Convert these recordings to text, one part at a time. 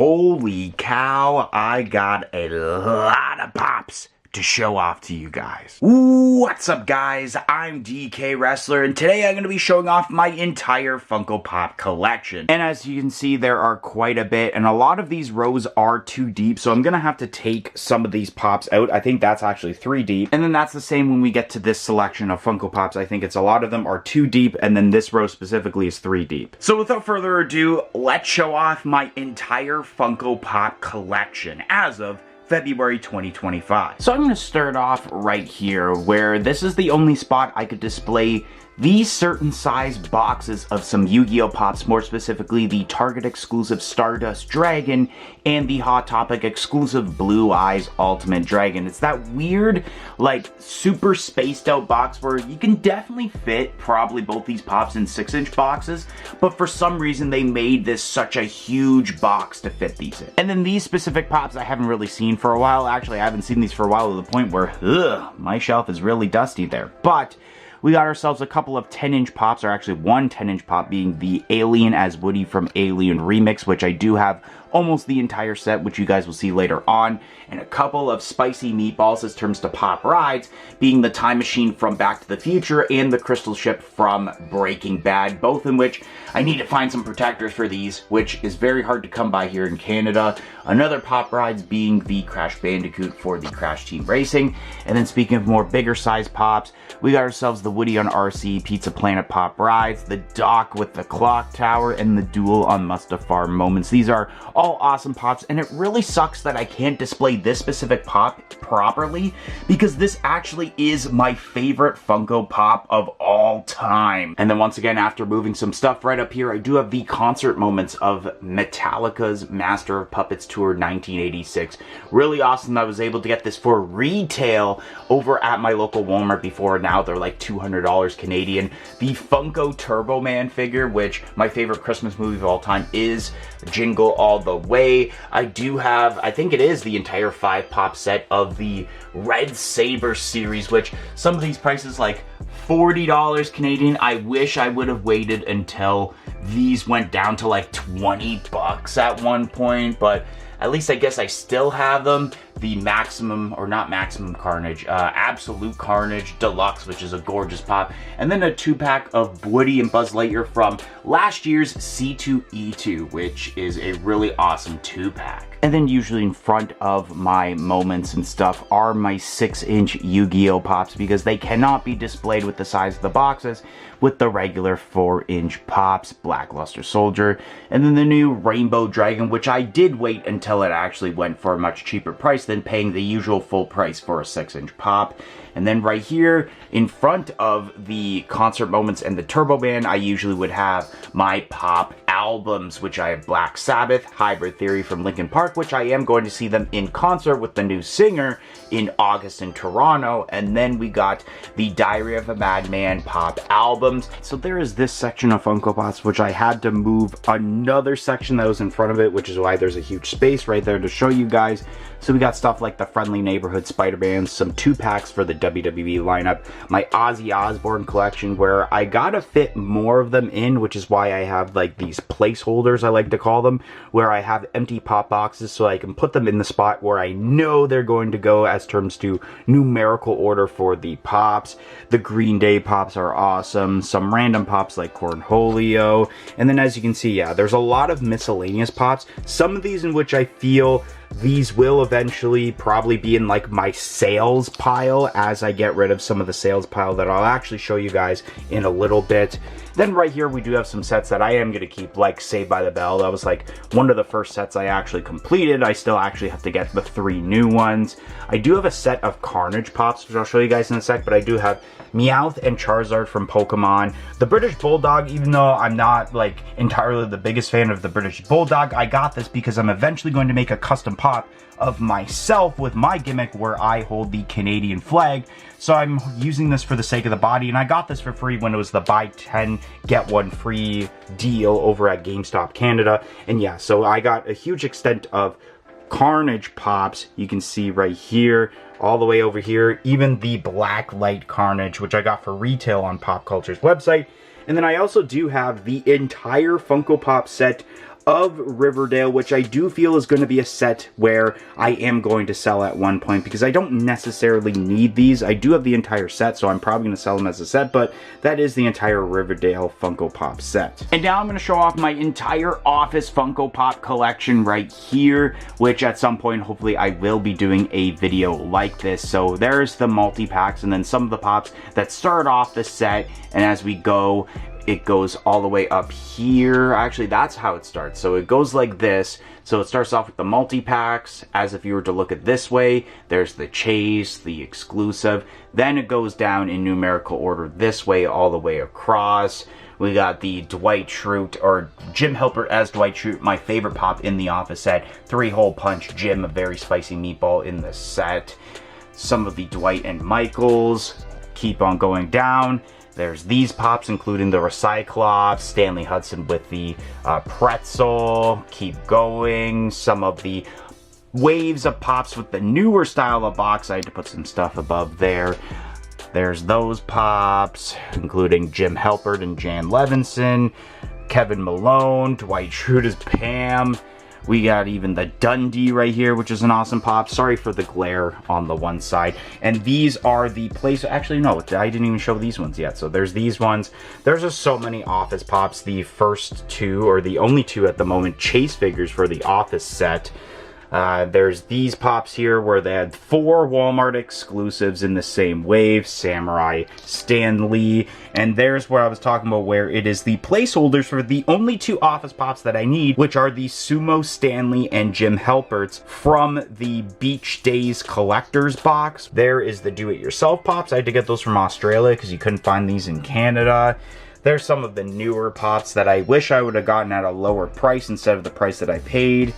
Holy cow, I got a lot of pops to show off to you guys. What's up guys, I'm DK Wrestler, and today I'm going to be showing off my entire Funko Pop collection. And as you can see, there are quite a bit, and a lot of these rows are too deep, so I'm going to have to take some of these pops out. I think that's actually 3 deep, and then that's the same when we get to this selection of Funko Pops. I think it's a lot of them are 2 deep, and then this row specifically is 3 deep. So without further ado, let's show off my entire Funko Pop collection as of February 2025. So I'm going to start off right here, where this is the only spot I could display these certain size boxes of some Yu-Gi-Oh! Pops, more specifically the Target exclusive Stardust Dragon and the Hot Topic exclusive Blue Eyes Ultimate Dragon. It's that weird, like, super spaced out box where you can definitely fit probably both these Pops in 6-inch boxes, but for some reason they made this such a huge box to fit these in. And then these specific Pops I haven't really seen for a while. Actually, I haven't seen these for a while to the point where, my shelf is really dusty there. But we got ourselves a couple of 10-inch pops, or actually one 10-inch pop being the Alien as Woody from Alien Remix, which I do have almost the entire set, which you guys will see later on, and a couple of spicy meatballs as terms to pop rides, being the Time Machine from Back to the Future and the Crystal Ship from Breaking Bad, both in which I need to find some protectors for these, which is very hard to come by here in Canada. Another pop rides being the Crash Bandicoot for the Crash Team Racing. And then speaking of more bigger size pops, we got ourselves the Woody on RC Pizza Planet pop rides, the Doc with the Clock Tower, and the Duel on Mustafar Moments. These are all awesome pops, and it really sucks that I can't display this specific pop properly, because this actually is my favorite Funko Pop of all time. And then once again, after moving some stuff right up here, I do have the concert moments of Metallica's Master of Puppets Tour 1986. Really awesome that I was able to get this for retail over at my local Walmart before. Now they're like $200 Canadian. The Funko Turbo Man figure, which my favorite Christmas movie of all time is Jingle All the Way. I do have, I think it is the entire 5-pop set of the Red Saber series, which some of these prices like $40 Canadian. I wish I would have waited until these went down to like 20 bucks at one point, but at least I guess I still have them. The Maximum, or not Maximum Carnage, Absolute Carnage Deluxe, which is a gorgeous pop. And then a 2-pack of Woody and Buzz Lightyear from last year's C2E2, which is a really awesome 2-pack. And then usually in front of my moments and stuff are my 6-inch Yu-Gi-Oh! Pops, because they cannot be displayed with the size of the boxes with the regular 4-inch pops. Blackluster Soldier, and then the new Rainbow Dragon, which I did wait until it actually went for a much cheaper price than paying the usual full price for a 6-inch pop. And then right here in front of the concert moments and the Turbo Man, I usually would have my pop albums, which I have Black Sabbath, Hybrid Theory from Linkin Park, which I am going to see them in concert with the new singer in August in Toronto. And then we got the Diary of a Madman pop albums. So there is this section of Funko Pops, which I had to move another section that was in front of it, which is why there's a huge space right there to show you guys. So we got stuff like the Friendly Neighborhood Spider-Man, some 2-packs for the WWE lineup, my Ozzy Osbourne collection, where I gotta fit more of them in, which is why I have like these placeholders, I like to call them, where I have empty pop boxes so I can put them in the spot where I know they're going to go as terms to numerical order for the pops. The Green Day pops are awesome, some random pops like Cornholio, and then as you can see, yeah, there's a lot of miscellaneous pops, some of these in which I feel these will eventually probably be in like my sales pile as I get rid of some of the sales pile that I'll actually show you guys in a little bit. Then right here we do have some sets that I am going to keep, like Saved by the Bell. That was like one of the first sets I actually completed. I still actually have to get the 3 new ones. I do have a set of Carnage Pops, which I'll show you guys in a sec, but I do have Meowth and Charizard from Pokemon. The British Bulldog, even though I'm not like entirely the biggest fan of the British Bulldog, I got this because I'm eventually going to make a custom pop of myself with my gimmick where I hold the Canadian flag. So I'm using this for the sake of the body, and I got this for free when it was the buy 10 get 1 free deal over at GameStop Canada. And yeah, so I got a huge extent of Carnage Pops. You can see right here, all the way over here, even the Black Light Carnage, which I got for retail on Pop Culture's website. And then I also do have the entire Funko Pop set of Riverdale, which I do feel is going to be a set where I am going to sell at one point, because I don't necessarily need these. I do have the entire set, so I'm probably going to sell them as a set, but that is the entire Riverdale Funko Pop set. And now I'm going to show off my entire Office Funko Pop collection right here, which at some point, hopefully, I will be doing a video like this. So there's the multi-packs, and then some of the pops that start off the set, and as we go, it goes all the way up here. Actually, that's how it starts. So it goes like this. So it starts off with the multi-packs. As if you were to look at this way, there's the chase, the exclusive. Then it goes down in numerical order this way, all the way across. We got the Dwight Schrute, or Jim Halpert as Dwight Schrute, my favorite pop in the Office set. 3-hole punch Jim, a very spicy meatball in the set. Some of the Dwight and Michaels. Keep on going down. There's these pops, including the Recyclops, Stanley Hudson with the pretzel. Keep going. Some of the waves of pops with the newer style of box. I had to put some stuff above there. There's those pops, including Jim Halpert and Jan Levinson, Kevin Malone, Dwight Schrute as Pam. We got even the Dundee right here, which is an awesome pop. Sorry for the glare on the one side. And these are the place. Actually, no, I didn't even show these ones yet. So there's these ones. There's just so many Office pops. The first two, or the only two at the moment, chase figures for the Office set. There's these pops here where they had 4 Walmart exclusives in the same wave. Samurai, Stan Lee, and there's where I was talking about where it is the placeholders for the only 2 Office pops that I need, which are the Sumo Stanley and Jim Halpert's from the Beach Days Collector's box. There is the do-it-yourself pops. I had to get those from Australia because you couldn't find these in Canada. There's some of the newer pops that I wish I would have gotten at a lower price instead of the price that I paid.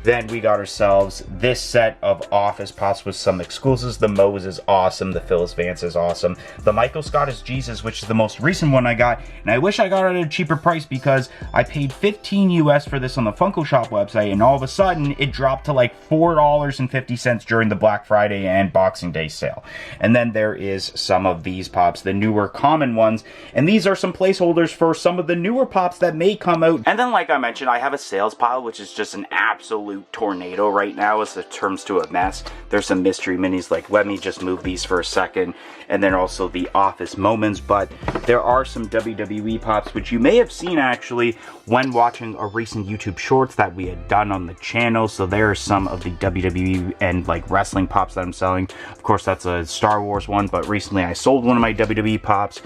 Then we got ourselves this set of Office pops with some exclusives. The Mose is awesome. The Phyllis Vance is awesome. The Michael Scott is Jesus, which is the most recent one I got. And I wish I got it at a cheaper price because I paid $15 US for this on the Funko Shop website. And all of a sudden, it dropped to like $4.50 during the Black Friday and Boxing Day sale. And then there is some of these pops, the newer common ones. And these are some placeholders for some of the newer pops that may come out. And then, like I mentioned, I have a sales pile, which is just an absolute tornado right now as it turns to a mess. There's some mystery minis, like, let me just move these for a second, and then also the Office moments. But there are some WWE pops, which you may have seen actually when watching a recent YouTube shorts that we had done on the channel. So there are some of the WWE and like wrestling pops that I'm selling. Of course, that's a Star Wars one, but recently I sold one of my WWE pops.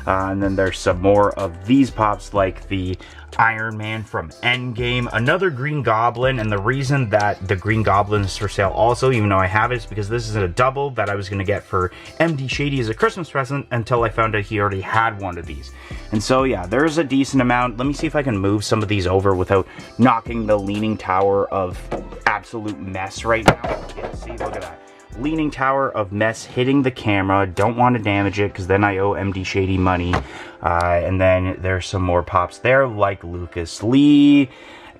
And then there's some more of these pops, like the Iron Man from Endgame, another Green Goblin. And the reason that the Green Goblin is for sale also, even though I have it, is because this is a double that I was going to get for MD Shady as a Christmas present until I found out he already had one of these. And so yeah, there's a decent amount. Let me see if I can move some of these over without knocking the Leaning Tower of absolute mess right now. Yeah, see, look at that. Leaning Tower of mess hitting the camera. Don't want to damage it because then I owe MD Shady money. And then there's some more pops there, like Lucas Lee.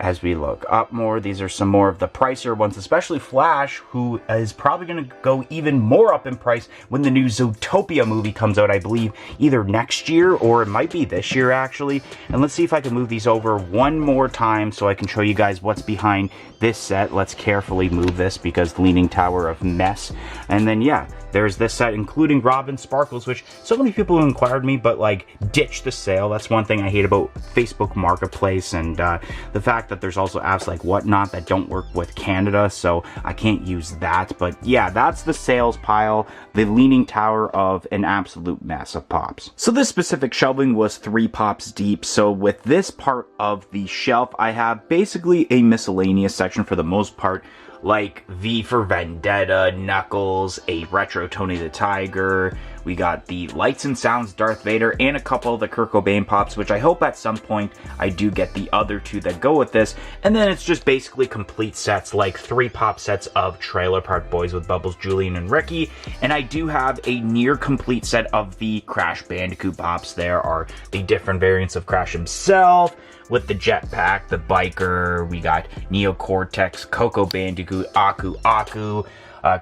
As we look up more, these are some more of the pricier ones, especially Flash, who is probably going to go even more up in price when the new Zootopia movie comes out, I believe, either next year or it might be this year, actually. And let's see if I can move these over one more time so I can show you guys what's behind this set. Let's carefully move this because Leaning Tower of mess. And then, yeah, there's this set, including Robin Sparkles, which so many people inquired me, but like, ditch the sale. That's one thing I hate about Facebook Marketplace, and the fact that there's also apps like Whatnot that don't work with Canada, so I can't use that. But yeah, that's the sales pile, the Leaning Tower of an absolute mess of pops. So this specific shelving was 3 pops deep. So with this part of the shelf, I have basically a miscellaneous section for the most part, like V for Vendetta, Knuckles, a retro Tony the Tiger. We got the Lights and Sounds Darth Vader, and a couple of the Kurt Cobain pops, which I hope at some point I do get the other 2 that go with this. And then it's just basically complete sets, like 3 pop sets of Trailer Park Boys with Bubbles, Julian, and Ricky. And I do have a near complete set of the Crash Bandicoot pops. There are the different variants of Crash himself, with the jetpack, the biker. We got Neo Cortex, Coco Bandicoot, Aku Aku.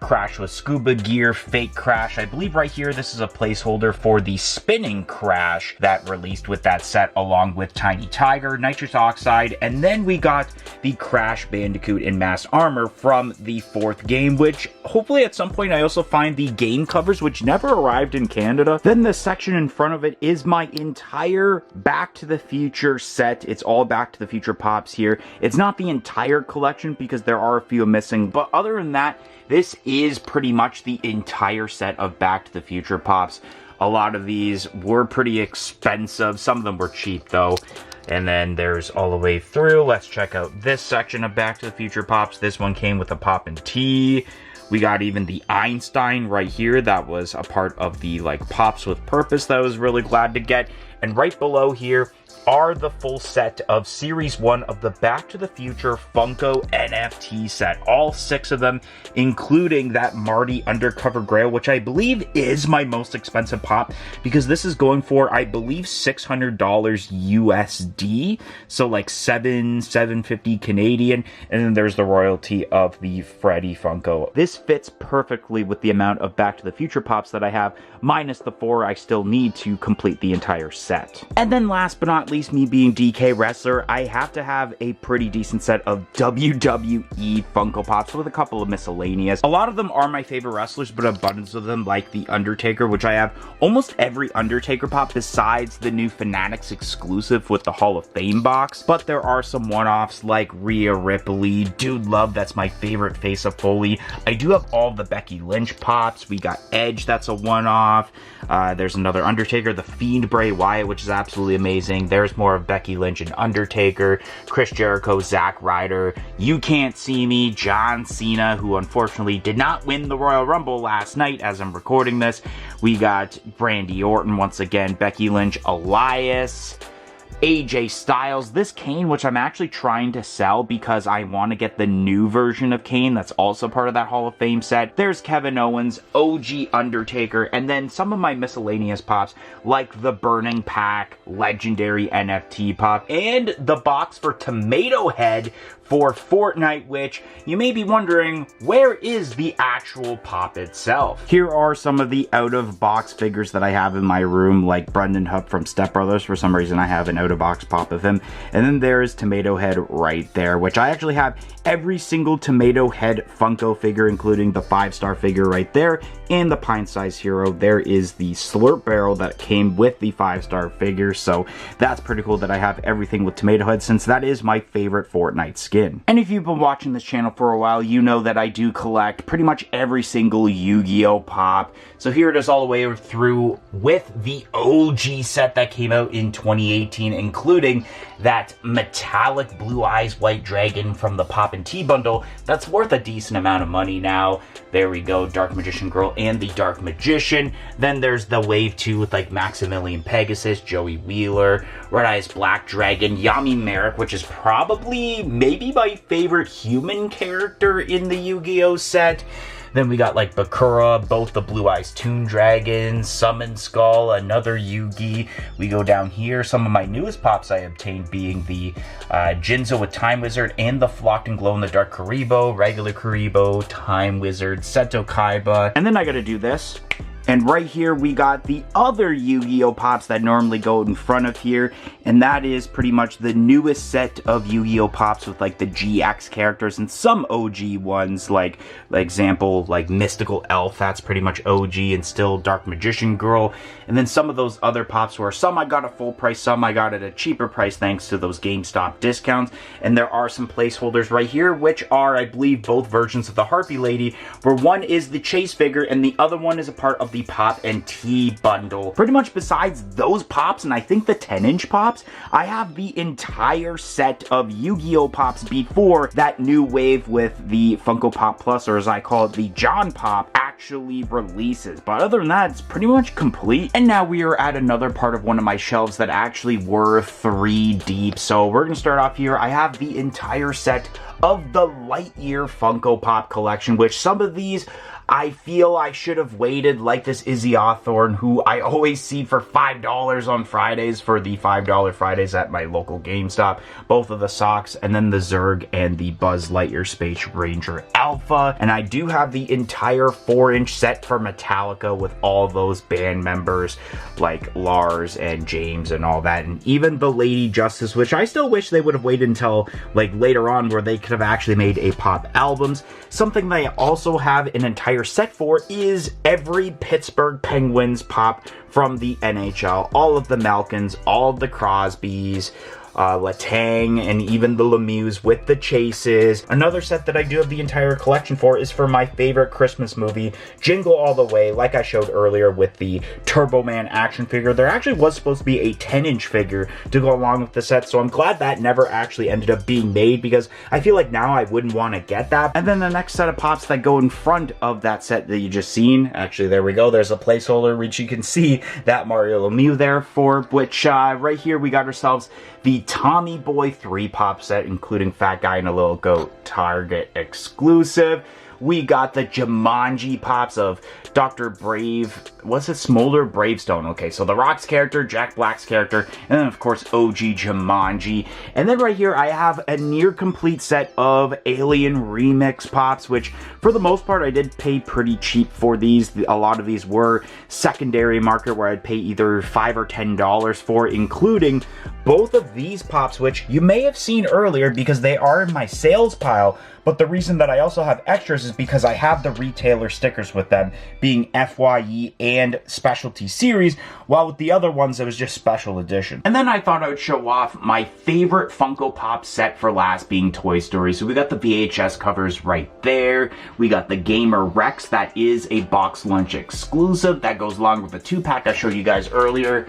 Crash with scuba gear, fake Crash. I believe right here this is a placeholder for the spinning Crash that released with that set, along with Tiny Tiger, Nitrous Oxide, and then we got the Crash Bandicoot in Masked Armor from the 4th game, which hopefully at some point I also find the game covers, which never arrived in Canada. Then the section in front of it is my entire Back to the Future set. It's all Back to the Future Pops here. It's not the entire collection because there are a few missing, but other than that, this is pretty much the entire set of Back to the Future Pops. A lot of these were pretty expensive. Some of them were cheap though. And then there's all the way through. Let's check out this section of Back to the Future Pops. This one came with a Pop and Tea. We got even the Einstein right here. That was a part of the Pops with Purpose that I was really glad to get. And right below here are the full set of Series 1 of the Back to the Future Funko NFT set. All 6 of them, including that Marty Undercover Grail, which I believe is my most expensive pop, because this is going for, I believe, $600 USD. So $750 Canadian. And then there's the royalty of the Freddy Funko. This fits perfectly with the amount of Back to the Future Pops that I have, minus the 4 I still need to complete the entire set. And then last but not least, me being DK Wrestler, I have to have a pretty decent set of WWE Funko Pops with a couple of miscellaneous. A lot of them are my favorite wrestlers, but abundance of them, like The Undertaker, which I have almost every Undertaker pop besides the new Fanatics exclusive with the Hall of Fame box. But there are some one-offs like Rhea Ripley, Dude Love, that's my favorite face of Foley. I do have all the Becky Lynch pops. We got Edge, that's a one-off. There's another Undertaker, The Fiend Bray Wyatt, which is absolutely amazing. There's more of Becky Lynch and Undertaker, Chris Jericho, Zack Ryder, You Can't See Me, John Cena, who unfortunately did not win the Royal Rumble last night as I'm recording this. We got Randy Orton once again, Becky Lynch, Elias, AJ Styles, this Kane, which I'm actually trying to sell because I want to get the new version of Kane that's also part of that Hall of Fame set. There's Kevin Owens, OG Undertaker, and then some of my miscellaneous pops like the Burning Pack, Legendary NFT pop, and the box for Tomato Head for Fortnite, which you may be wondering, where is the actual pop itself? Here are some of the out-of-box figures that I have in my room, like Brendan Hupp from Step Brothers. For some reason, I have an out-of-box pop of him. And then there's Tomato Head right there, which I actually have every single Tomato Head Funko figure, including the 5-star figure right there, and the pint-sized hero. There is the Slurp Barrel that came with the 5-star figure, so that's pretty cool that I have everything with Tomato Head, since that is my favorite Fortnite skin. And if you've been watching this channel for a while, you know that I do collect pretty much every single Yu-Gi-Oh pop. So here it is all the way through with the OG set that came out in 2018, including that metallic Blue Eyes White Dragon from the Pop and Tea bundle that's worth a decent amount of money now. There we go, Dark Magician Girl and the Dark Magician. Then there's the Wave 2 with Maximilian Pegasus, Joey Wheeler, Red Eyes Black Dragon, Yami Merrick, which is probably maybe my favorite human character in the Yu-Gi-Oh set. Then we got Bakura, both the Blue Eyes Toon Dragons, Summon Skull, another Yugi. We go down here, some of my newest pops I obtained being the Jinzo with Time Wizard and the Flocked and Glow in the Dark Kuribo, regular Kuribo, Time Wizard, Seto Kaiba. And then I gotta do this. And right here, we got the other Yu-Gi-Oh pops that normally go in front of here. And that is pretty much the newest set of Yu-Gi-Oh pops with the GX characters and some OG ones, like example, Mystical Elf, that's pretty much OG, and still Dark Magician Girl. And then some of those other pops where some I got at full price, some I got at a cheaper price thanks to those GameStop discounts. And there are some placeholders right here, which are, I believe, both versions of the Harpy Lady, where one is the Chase figure and the other one is a part of the Pop and Tea bundle. Pretty much besides those pops and I think the 10-inch pops, I have the entire set of Yu-Gi-Oh pops before that new wave with the Funko Pop Plus, or as I call it, the John Pop, actually releases. But other than that, it's pretty much complete. And now we are at another part of one of my shelves that actually were 3 deep. So we're gonna start off here. I have the entire set of the Lightyear Funko Pop collection, which some of these I feel I should have waited, like this Izzy Hawthorne, who I always see for $5 on Fridays for the $5 Fridays at my local GameStop. Both of the socks, and then the Zerg and the Buzz Lightyear Space Ranger Alpha. And I do have the entire 4-inch set for Metallica with all those band members like Lars and James and all that. And even the Lady Justice, which I still wish they would have waited until like later on where they could have actually made a pop albums. Something that I also have an entire set for is every Pittsburgh Penguins pop from the NHL. All of the Malkins, all of the Crosbys, Letang, and even the Lemieux with the chases. Another set that I do have the entire collection for is for my favorite Christmas movie, Jingle All the Way, like I showed earlier with the Turbo Man action figure. There actually was supposed to be a 10-inch figure to go along with the set, so I'm glad that never actually ended up being made, because I feel like now I wouldn't want to get that. And then the next set of pops that go in front of that set that you just seen, actually there we go, there's a placeholder which you can see that Mario Lemieux there for, which right here we got ourselves the Tommy Boy 3 pop set, including Fat Guy and a Little Goat, Target exclusive. We got the Jumanji pops of Dr. Brave, what's it, Smolder Bravestone. Okay, so the Rock's character, Jack Black's character, and then of course OG Jumanji. And then right here I have a near complete set of Alien Remix pops, which for the most part I did pay pretty cheap for these. A lot of these were secondary market where I'd pay either $5 or $10 for, including both of these pops, which you may have seen earlier because they are in my sales pile. But the reason that I also have extras is because I have the retailer stickers with them, being FYE and Specialty Series, while with the other ones it was just Special Edition. And then I thought I would show off my favorite Funko Pop set for last, being Toy Story. So we got the VHS covers right there. We got the Gamer Rex, that is a box lunch exclusive that goes along with the 2-pack I showed you guys earlier.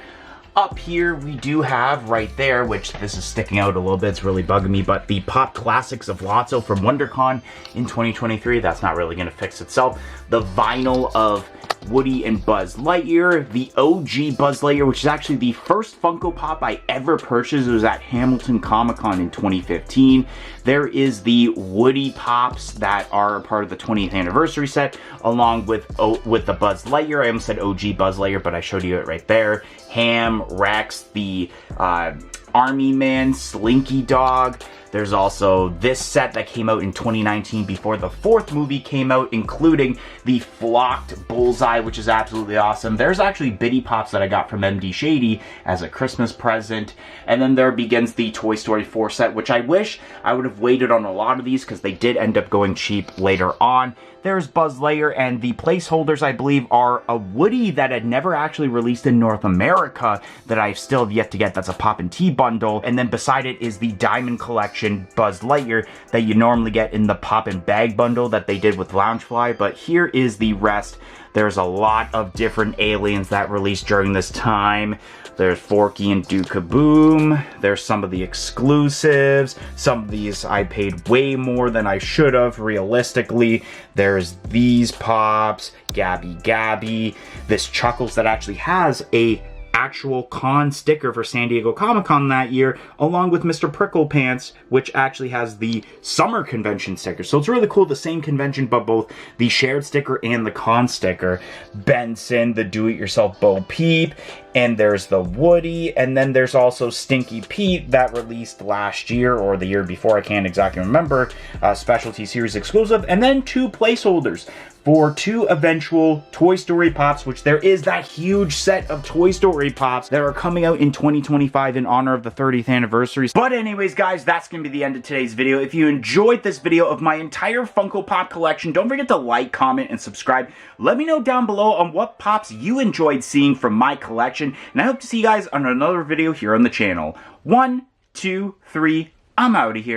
Up here we do have right there, which this is sticking out a little bit, it's really bugging me, but the Pop Classics of Lotso from WonderCon in 2023. That's not really going to fix itself. The vinyl of Woody and Buzz Lightyear, the OG Buzz Lightyear, which is actually the first Funko Pop I ever purchased. It was at Hamilton Comic Con in 2015. There is the Woody Pops that are a part of the 20th anniversary set, along with the Buzz Lightyear. I almost said OG Buzz Lightyear, but I showed you it right there. Ham, Rex, the Army Man, Slinky Dog. There's also this set that came out in 2019 before the 4th movie came out, including the flocked Bullseye, which is absolutely awesome. There's actually Bitty Pops that I got from MD Shady as a Christmas present. And then there begins the Toy Story 4 set, which I wish I would have waited on a lot of these because they did end up going cheap later on. There's Buzz Lightyear, and the placeholders, I believe, are a Woody that had never actually released in North America that I've still have yet to get. That's a Pop and Tea bundle. And then beside it is the Diamond Collection Buzz Lightyear that you normally get in the Pop and Bag bundle that they did with Loungefly. But here is the rest. There's a lot of different aliens that released during this time. There's Forky and Duke-a-Boom. There's some of the exclusives. Some of these I paid way more than I should have, realistically. There's these pops, Gabby, this Chuckles that actually has a actual con sticker for San Diego Comic-Con that year, along with Mr. Prickle Pants, which actually has the summer convention sticker. So it's really cool, the same convention, but both the shared sticker and the con sticker. Benson, the do-it-yourself Bo Peep, and there's the Woody, and then there's also Stinky Pete that released last year or the year before, I can't exactly remember, Specialty Series exclusive, and then 2 placeholders for 2 eventual Toy Story Pops, which there is that huge set of Toy Story Pops that are coming out in 2025 in honor of the 30th anniversary. But anyways, guys, that's going to be the end of today's video. If you enjoyed this video of my entire Funko Pop collection, don't forget to like, comment, and subscribe. Let me know down below on what Pops you enjoyed seeing from my collection, and I hope to see you guys on another video here on the channel. 1, 2, 3, I'm out of here.